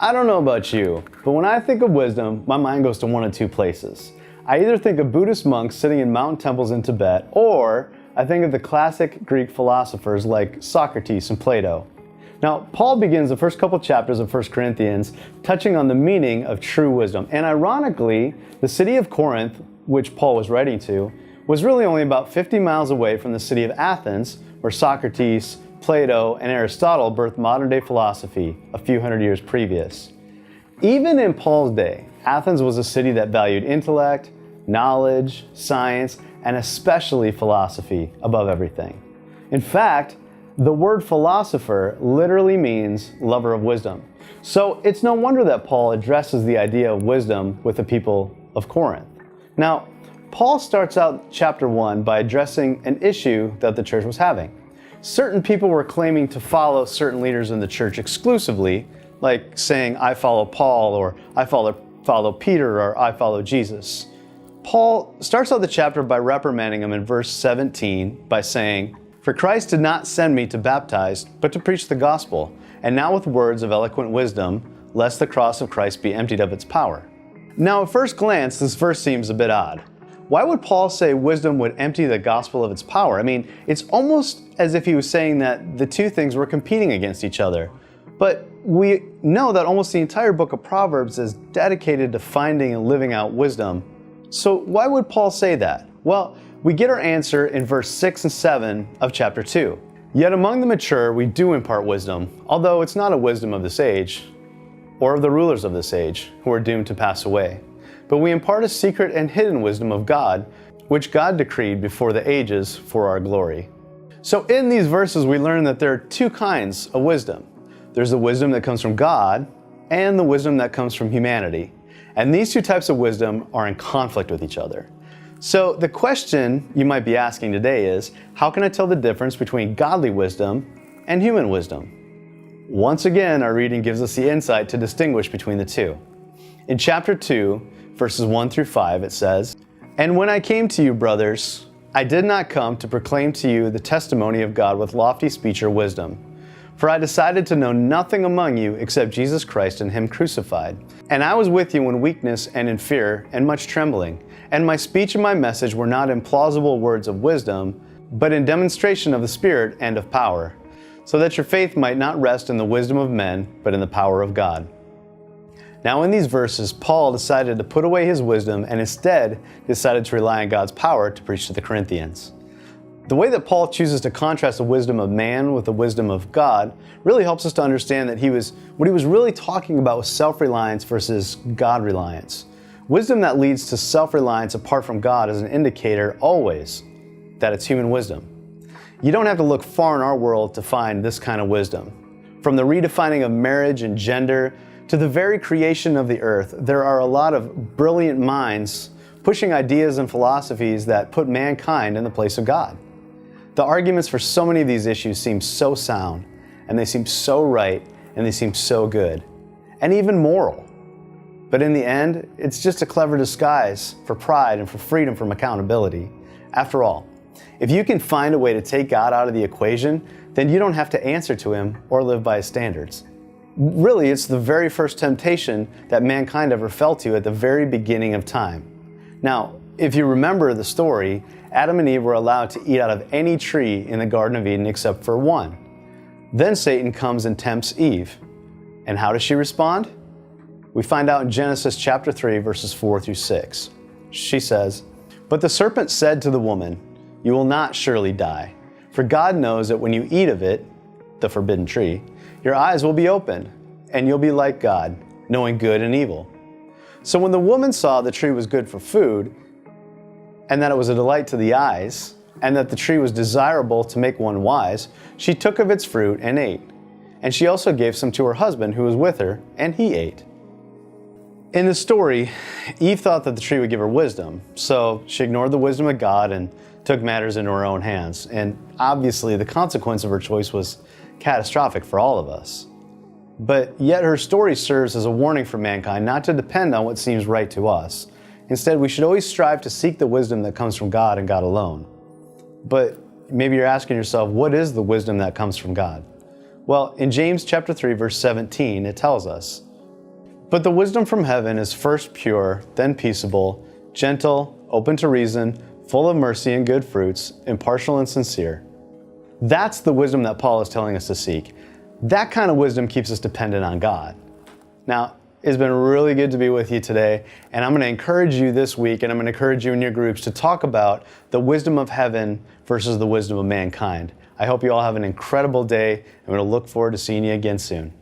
I don't know about you, but when I think of wisdom, my mind goes to one of two places. I either think of Buddhist monks sitting in mountain temples in Tibet, or I think of the classic Greek philosophers like Socrates and Plato. Now, Paul begins the first couple chapters of 1 Corinthians touching on the meaning of true wisdom. And ironically, the city of Corinth, which Paul was writing to, was really only about 50 miles away from the city of Athens, where Socrates, Plato, and Aristotle birthed modern-day philosophy a few hundred years previous. Even in Paul's day, Athens was a city that valued intellect, knowledge, science, and especially philosophy above everything. In fact, the word philosopher literally means lover of wisdom. So it's no wonder that Paul addresses the idea of wisdom with the people of Corinth. Now, Paul starts out chapter 1 by addressing an issue that the church was having. Certain people were claiming to follow certain leaders in the church exclusively, like saying, I follow Paul, or I follow Peter, or I follow Jesus. Paul starts out the chapter by reprimanding them in verse 17 by saying, For Christ did not send me to baptize, but to preach the gospel, and not with words of eloquent wisdom, lest the cross of Christ be emptied of its power. Now, at first glance, this verse seems a bit odd. Why would Paul say wisdom would empty the gospel of its power? I mean, it's almost as if he was saying that the two things were competing against each other. But we know that almost the entire book of Proverbs is dedicated to finding and living out wisdom. So why would Paul say that? Well, we get our answer in verse 6 and 7 of chapter 2. Yet among the mature we do impart wisdom, although it's not a wisdom of this age, or of the rulers of this age, who are doomed to pass away. But we impart a secret and hidden wisdom of God, which God decreed before the ages for our glory. So in these verses we learn that there are two kinds of wisdom. There's the wisdom that comes from God, and the wisdom that comes from humanity. And these two types of wisdom are in conflict with each other. So the question you might be asking today is, how can I tell the difference between godly wisdom and human wisdom? Once again, our reading gives us the insight to distinguish between the two. In chapter 2, verses 1 through 5, it says, And when I came to you, brothers, I did not come to proclaim to you the testimony of God with lofty speech or wisdom. For I decided to know nothing among you except Jesus Christ and Him crucified. And I was with you in weakness and in fear and much trembling. And my speech and my message were not in plausible words of wisdom, but in demonstration of the Spirit and of power, so that your faith might not rest in the wisdom of men, but in the power of God. Now in these verses, Paul decided to put away his wisdom and instead decided to rely on God's power to preach to the Corinthians. The way that Paul chooses to contrast the wisdom of man with the wisdom of God really helps us to understand that what he was really talking about was self-reliance versus God-reliance. Wisdom that leads to self-reliance apart from God is an indicator always that it's human wisdom. You don't have to look far in our world to find this kind of wisdom. From the redefining of marriage and gender to the very creation of the earth, there are a lot of brilliant minds pushing ideas and philosophies that put mankind in the place of God. The arguments for so many of these issues seem so sound, and they seem so right, and they seem so good, and even moral. But in the end, it's just a clever disguise for pride and for freedom from accountability. After all, if you can find a way to take God out of the equation, then you don't have to answer to Him or live by His standards. Really, it's the very first temptation that mankind ever fell to at the very beginning of time. Now, if you remember the story, Adam and Eve were allowed to eat out of any tree in the Garden of Eden except for one. Then Satan comes and tempts Eve. And how does she respond? We find out in Genesis chapter 3, verses 4 through 6. She says, But the serpent said to the woman, You will not surely die, for God knows that when you eat of it, the forbidden tree, your eyes will be opened, and you'll be like God, knowing good and evil. So when the woman saw the tree was good for food, and that it was a delight to the eyes, and that the tree was desirable to make one wise, she took of its fruit and ate. And she also gave some to her husband who was with her, and he ate. In the story, Eve thought that the tree would give her wisdom, so she ignored the wisdom of God and took matters into her own hands. And obviously the consequence of her choice was catastrophic for all of us. But yet her story serves as a warning for mankind not to depend on what seems right to us. Instead, we should always strive to seek the wisdom that comes from God and God alone. But maybe you're asking yourself, what is the wisdom that comes from God? Well, in James chapter 3, verse 17, it tells us, But the wisdom from heaven is first pure, then peaceable, gentle, open to reason, full of mercy and good fruits, impartial and sincere. That's the wisdom that Paul is telling us to seek. That kind of wisdom keeps us dependent on God. Now, it's been really good to be with you today, and I'm going to encourage you this week, and I'm going to encourage you in your groups to talk about the wisdom of heaven versus the wisdom of mankind. I hope you all have an incredible day, and we'll look forward to seeing you again soon.